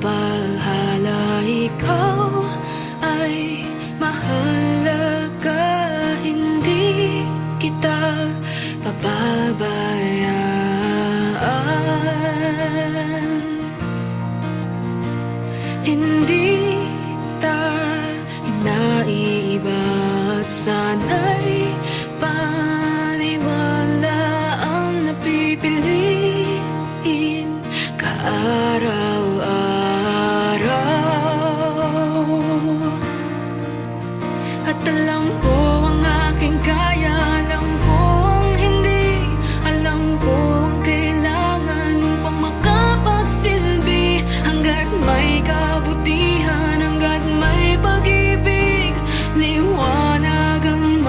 bahala, ikaw ay mahalaga. Hindi kita pababayaan. Hindi tayo naiiba at sana'y paniwala ang napipiliin kaaraw-araw. At alam ko ang aking kaya, alam ko ang hindi, alam ko ang kailangan upang makapagsilbi. Hanggat may kabutihan, hanggat may pag-ibig, liwanag ang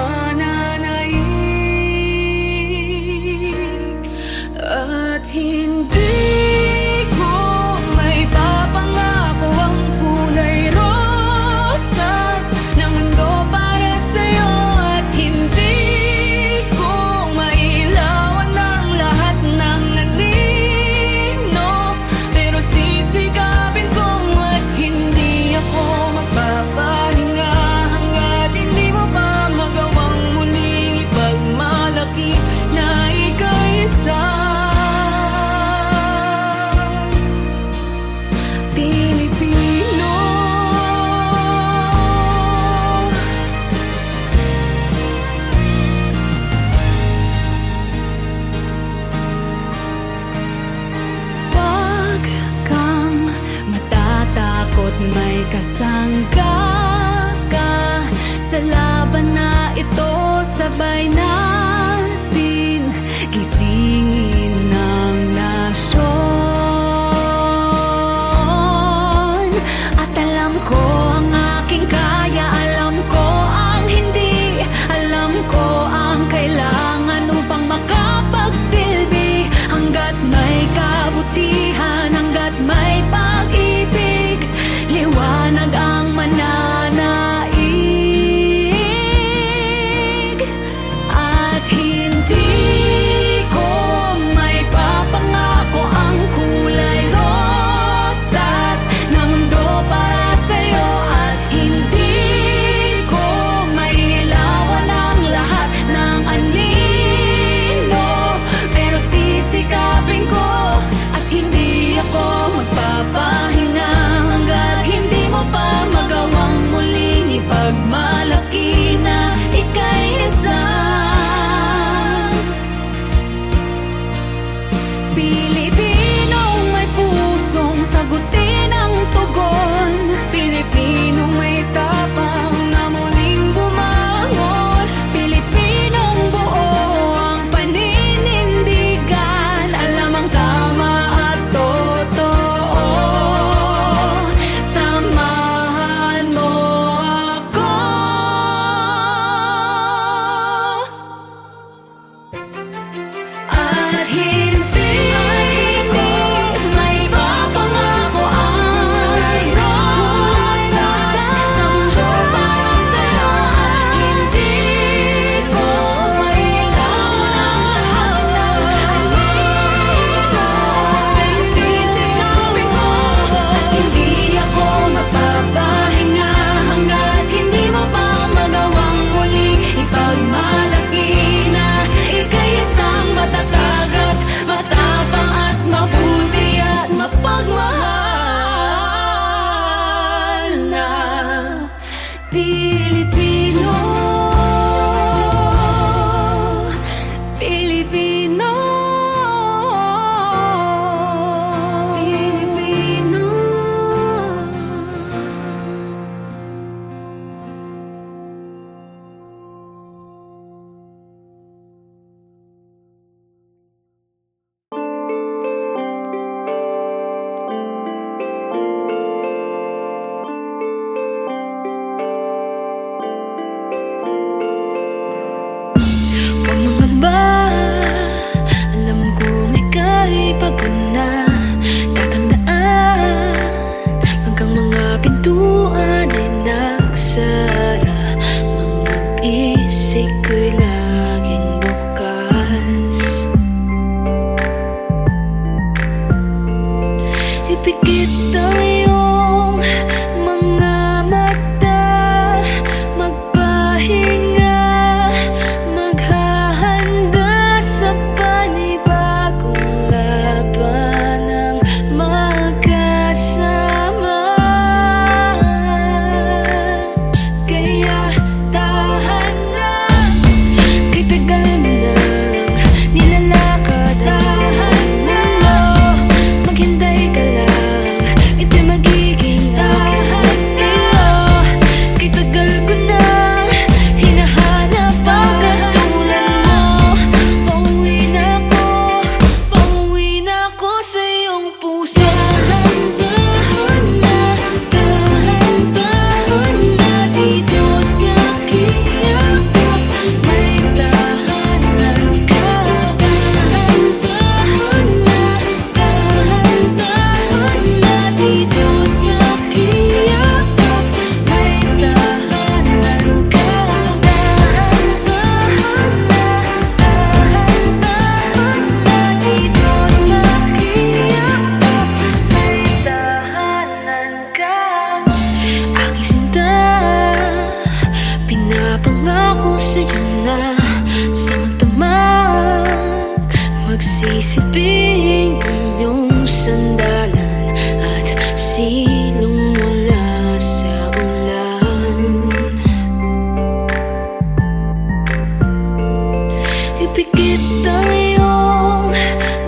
Pikit ang iyong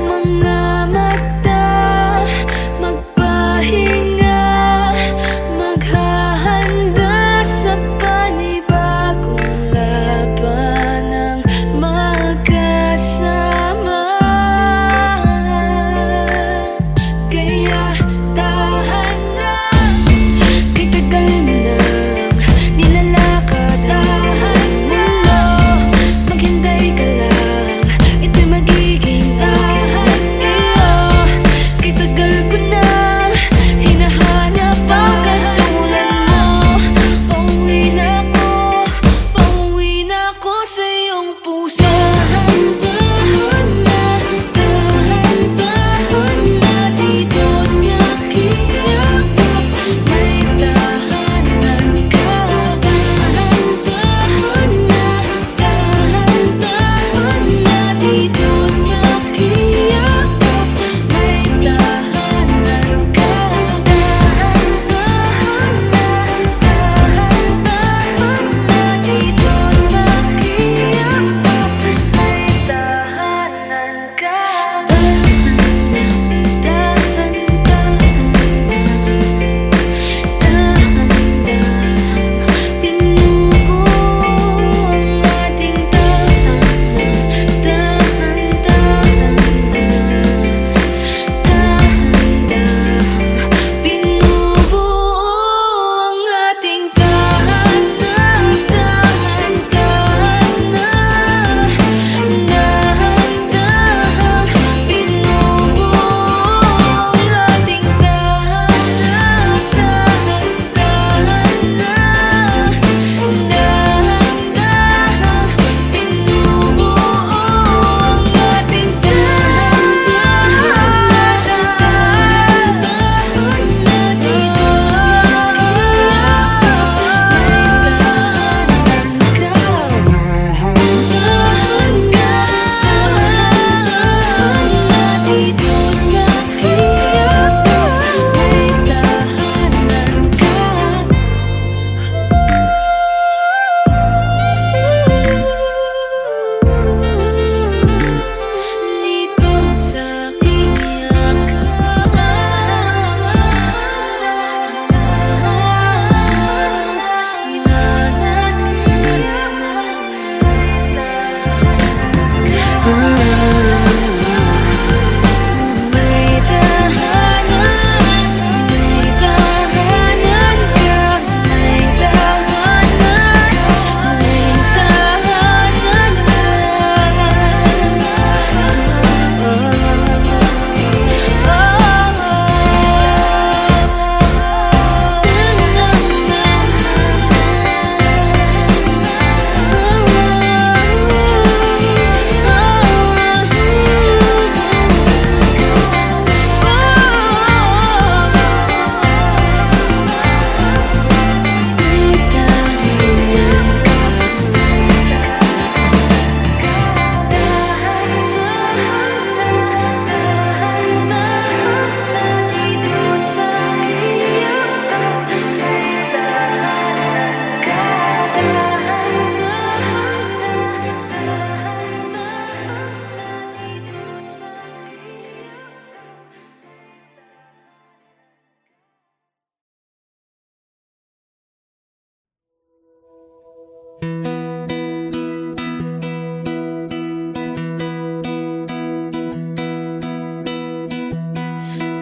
mga mata, magpahinga, maghahanda sa panibagong labanang magkasama. Kaya tahan na, kay tagal nang nilalakad. Tahan na, maghintay ka lang, ito'y magiging tahan na. Kay tagal ko nang hinahanap ang katulad mo. Pauwi na ako sa iyong puso. Dahan-dahan na dito sa aking yakap, may tahanan ka. Dahan-dahan na dito sa aking yakap, may tahanan ka. Dahan-dahan na dito sa aking yakap, may tahanan ka. Dahan-dahan pinuho ang ating tahanan. Dahan-dahan pinuho ang ating tahanan. Dahan-dahan pinuho ang ating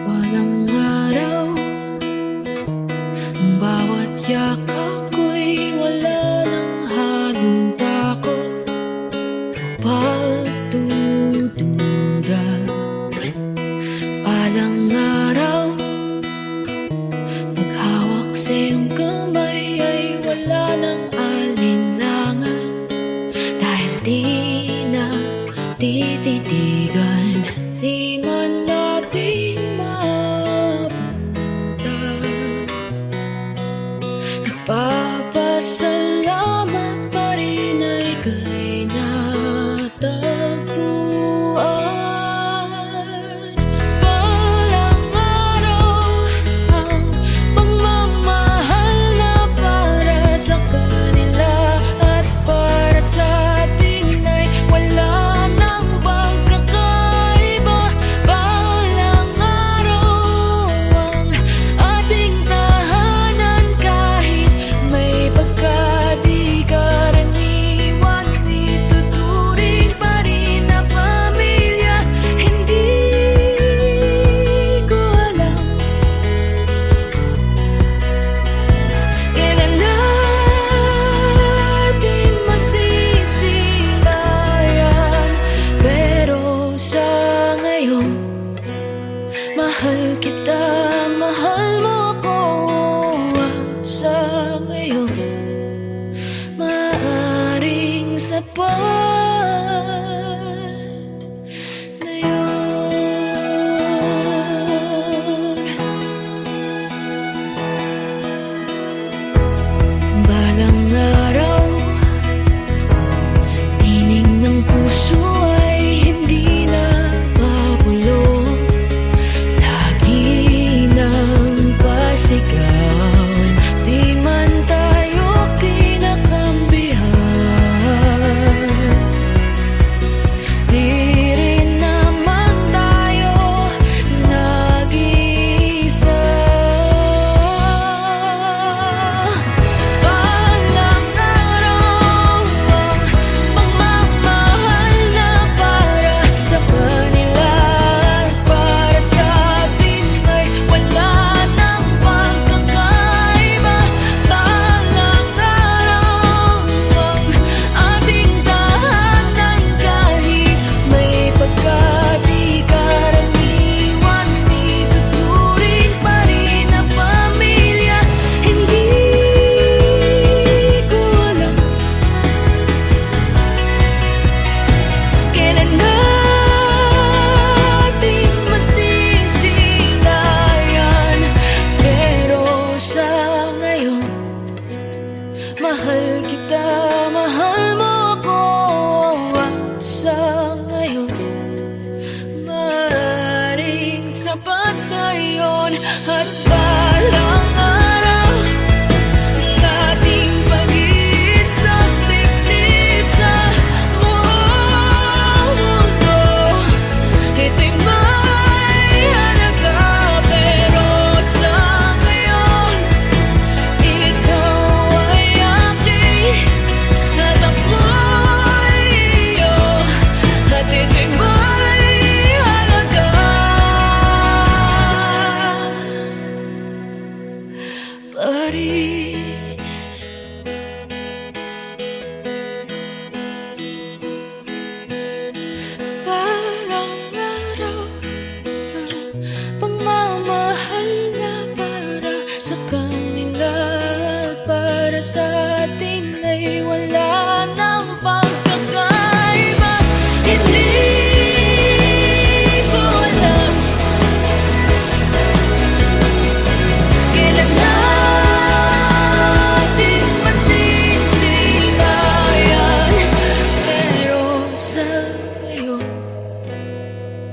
walang araw, ang bawat yakap ko'y wala ng halong takot o pagdududa. Walang araw, paghawak sa iyong kamay ay wala ng alinlangan, dahil di na tititigan, di man natin mabutan. Nagpapasalamat pa rin ay kay natagpuan. Walang araw, ang pagmamahal na para sa kanila at para sa atin ay wala na yun. Balang araw, tinig ng puso ay hindi na babulong. Lagi nang pasigaw, di man tayo kinakambihan. Di rin naman tayo nag-iisa. Balang araw, ang pagmamahal na para sa kanila at para sa atin ay wala nang pagkakaiba. Balang araw, ang ating tahanan kahit may pagkadi-karaniwan, ituturing pa rin na pamilya. Hindi ko alam kailan natin masisilayan, pero sa ngayon, mahal kita, mahal mo ako. At sa ngayon, maaaring sapat na yun. At balang araw, ang ating pag-iisang dibdib sa buong mundo, ito'y may halaga. Pero sa ngayon, ikaw ay akin at ako'y iyo, at ito'y may halaga pa rin. Parang araw, pagmamahal na para sa kanila at para sa atin ay wala nang pagkakaiba. Hindi ko alam kailan natin masisilayan, pero sa ngayon,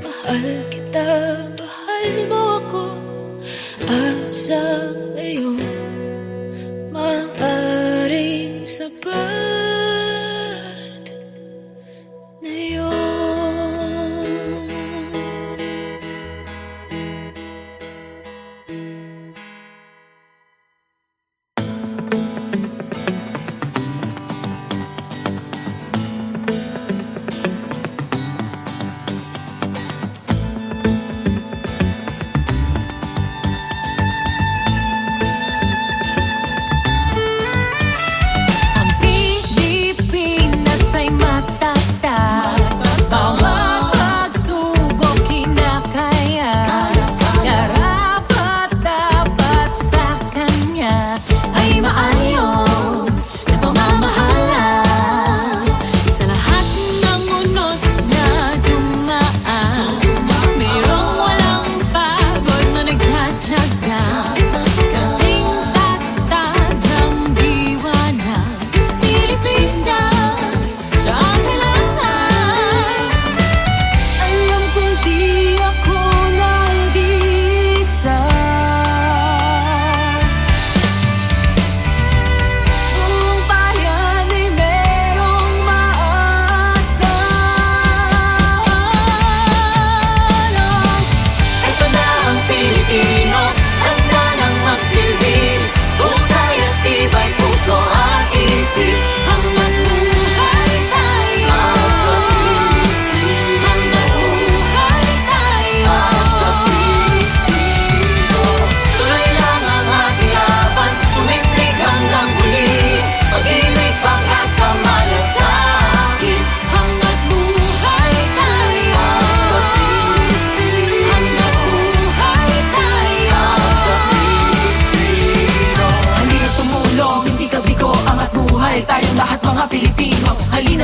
mahal kita, mahal mo ako. At sa ngayon, maaaring sapat na yun. Ang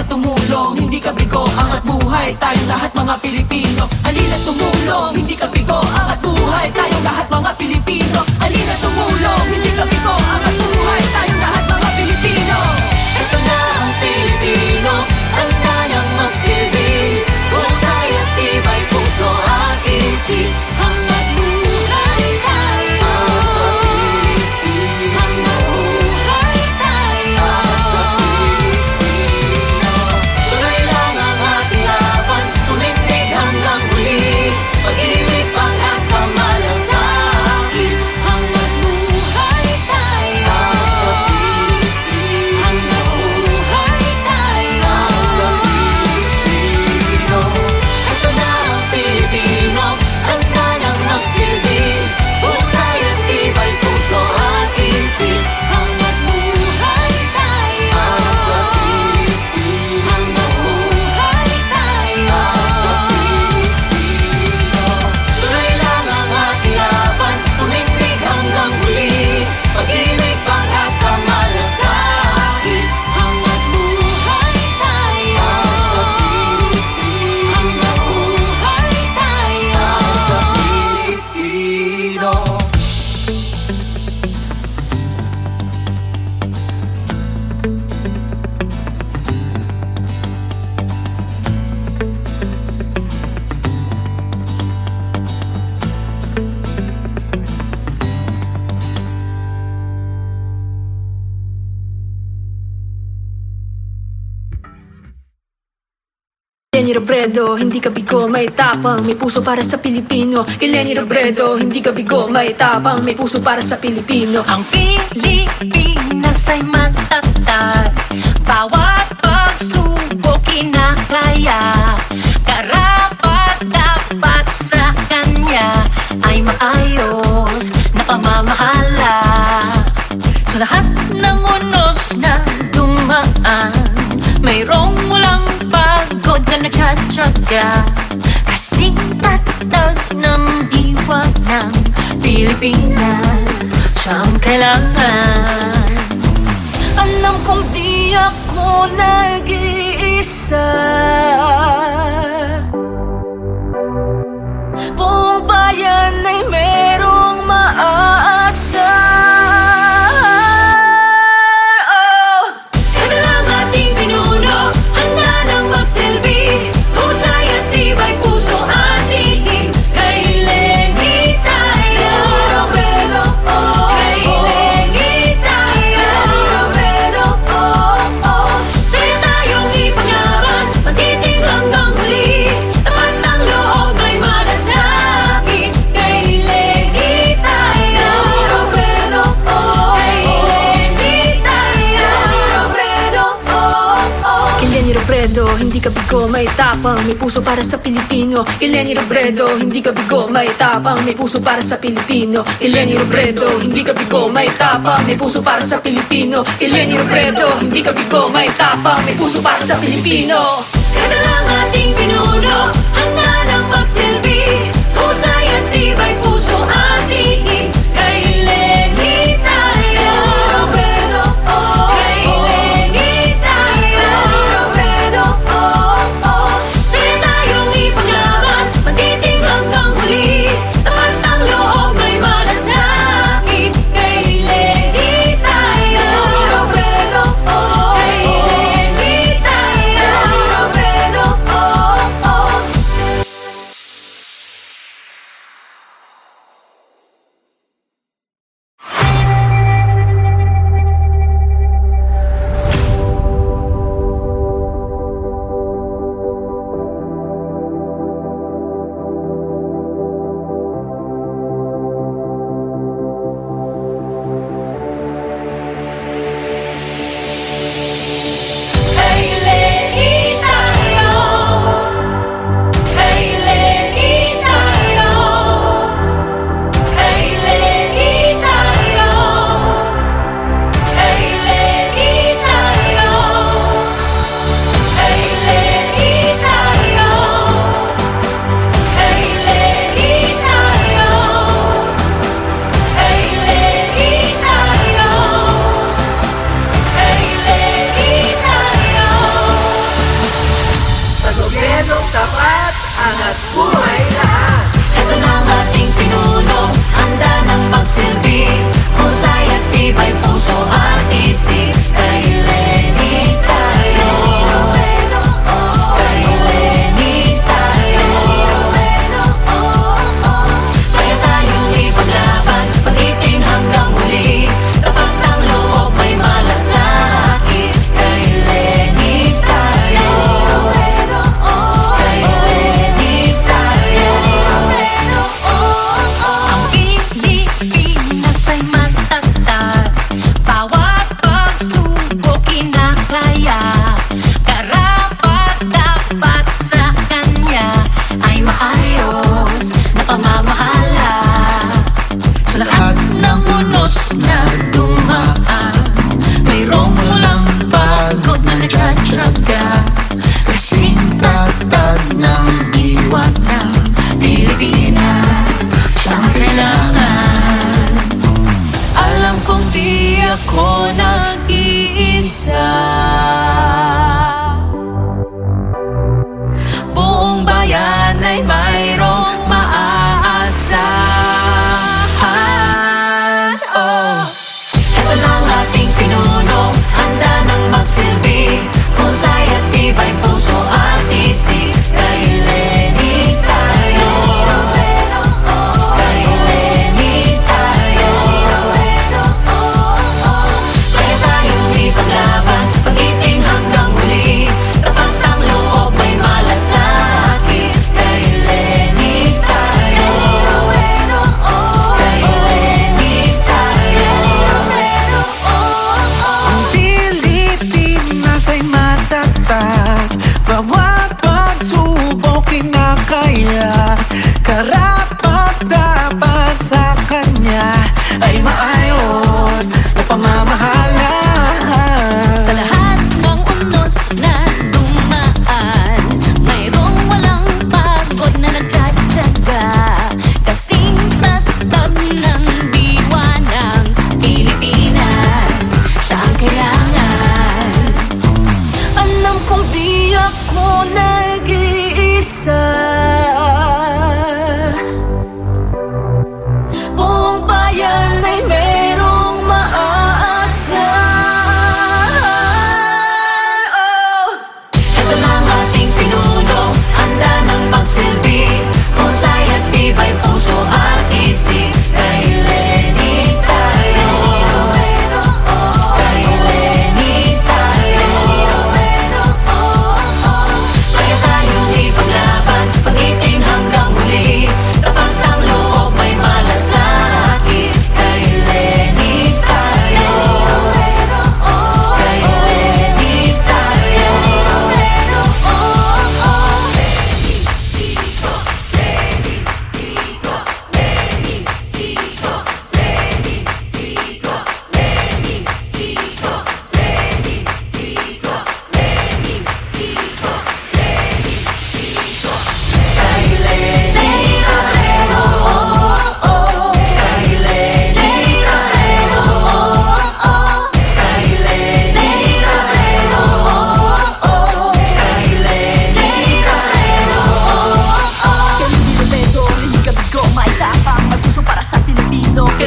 tumulong, hindi ka bigo, angat buhay, tayong lahat mga Pilipino. Halina tumulong, hindi ka bigo, angat buhay, tayong lahat mga Pilipino. Halina tumulong, hindi ka bigo, angat buhay, tayong lahat mga Pilipino. Ito na ang Pilipino, handa nang magsilbi, husay at tibay puso at isip. Hangat buhay tayo Sa Pilipino, Hangat buhay tayo sa Pilipino. Tuloy lang ang ating laban, tumindig hanggang huli. Pag-ibig, pag-asa, malasakit. Hangat buhay tayo Sa Pilipino, Hangat buhay tayo sa Pilipino. Ito na ang Pilipino, handa nang magsilbi, husay at tibay puso at isip. Hangat buhay tayo Sa Pilipino, Hangat buhay tayo sa Pilipino. Tuloy lang ang ating laban, tumindig hanggang huli. Pag-ibig, pag-asa, malasakit. Hangat buhay tayo Sa Pilipino, Hangat buhay tayo sa Pilipino. Lenny Robredo, hindi ka bigo, may tapang, may puso para sa Pilipino. Kay Lenny Robredo, hindi ka bigo, may tapang, may puso para sa Pilipino. Ang Pilipinas ay matatag, bawat pagsubok kinakaya. Karapat dapat sa kanya ay maayos na pamamahala. Sa lahat ng unos na dumaan, mayroong walang pagod na nagtsatsaga. Kasing tatag ng diwa ng Pilipinas, siya ang kailangan. Alam kong di ako nag-iisa, buong bayan ay merong maaasa. Oh! Ito lang ating pinuno, handa nang magsilbi, husay at tibay puso at isip. Kay Lenny tayo, Robredo, oh, kay Lenny tayo, Robredo, oh, oh. Kaya tayong ipaglaban, patitig hanggang huli. Tapat ng loob may malasakit. Kay Lenny tayo, Robredo, oh, kay Lenny tayo, Robredo, oh, oh. Kay Lenny Robredo, hindi ka bigo, may tapang, may puso para sa Pilipino. Kay Lenny Robredo, hindi ka bigo, may tapang, may puso para sa Pilipino. Kay Lenny Robredo, hindi ka bigo, may tapang, may puso para sa Pilipino. Kay Lenny Robredo, hindi ka bigo, may tapang, may puso para sa Pilipino. Ito lang ating pinuno, handa nang magsilbi, husay at tibay puso at isip. Kay Lenny tayo, Robredo, oh, kay Lenny tayo, Robredo, oh, oh. Kaya tayong ipaglaban, patitig hanggang huli. Tapat ng loob may malasakit. Kay Lenny tayo, Robredo, oh, kay Lenny tayo, Robredo, Robredo, tapat, angat buhay lahat. Ito na ang ating pinuno, handa ng magsilbi, husay at tibay puso at isip. Kay Lenny tayo, kay Lenny tayo, kaya tayong ipaglaban, pag-ibig hanggang huli, tapat ng loob may malasakit. Kay Lenny tayo, kay Lenny tayo. Ang Pilipinas ay matatag, bawat pagsubok kinakaya, karapat-dapat sa kanya ay maayos na pamamahala. Sa lahat ng unos na dumaan, mayroong walang pagod na nagtsatsaga, kasing tatag ng diwa ng Pilipinas, siyang kailangan. Alam kong di ako nag-iisa, buong bayan ay mayroong maaasahan. Oh, ito na ang ating pinuno, handa ng magsilbi, husay at tibay puso at isip. Kay Lenny tayo, kay Lenny tayo, kaya tayong ipaglaban, pag-ibig hanggang huli, tapat ng loob may malasakit. Kay Lenny tayo, kay Lenny tayo. Ang Pilipinas ay matatag, bawat pagsubok kinakaya, karapat-dapat sa kanya ay maayos na pamamahala. Sa lahat ng unos na dumaan, mayroong walang pagod na nagtsatsaga, kasing tatag ng diwa ng Pilipinas, siya ang kailangan. Alam kong di ako nag-iisa, buong bayan ay merong maaasahan. Oh, Ito na ang ating pinuno, handa ng magsilbi, husay at tibay puso at isip. Kay Lenny tayo, kay Lenny tayo, kaya tayong ipaglaban, pag-ibig hanggang huli, tapat ng loob may malasakit. Kay Lenny tayo, kay Lenny tayo.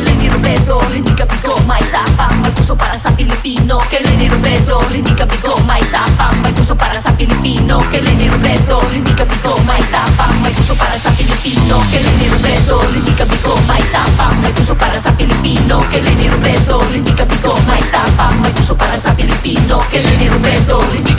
Kay Lenny Robredo, hindi ka bigo, may tapang, may puso para sa Pilipino. Kay Lenny Robredo, hindi ka bigo, may tapang, may puso para sa Pilipino. Kay Lenny Robredo, hindi ka bigo, may tapang, may puso para sa Pilipino. Kay Lenny Robredo, hindi ka bigo, may tapang, may puso para sa Pilipino. Kay Lenny Robredo, hindi ka bigo, may tapang, may puso para sa Pilipino. Kay Lenny Robredo, hindi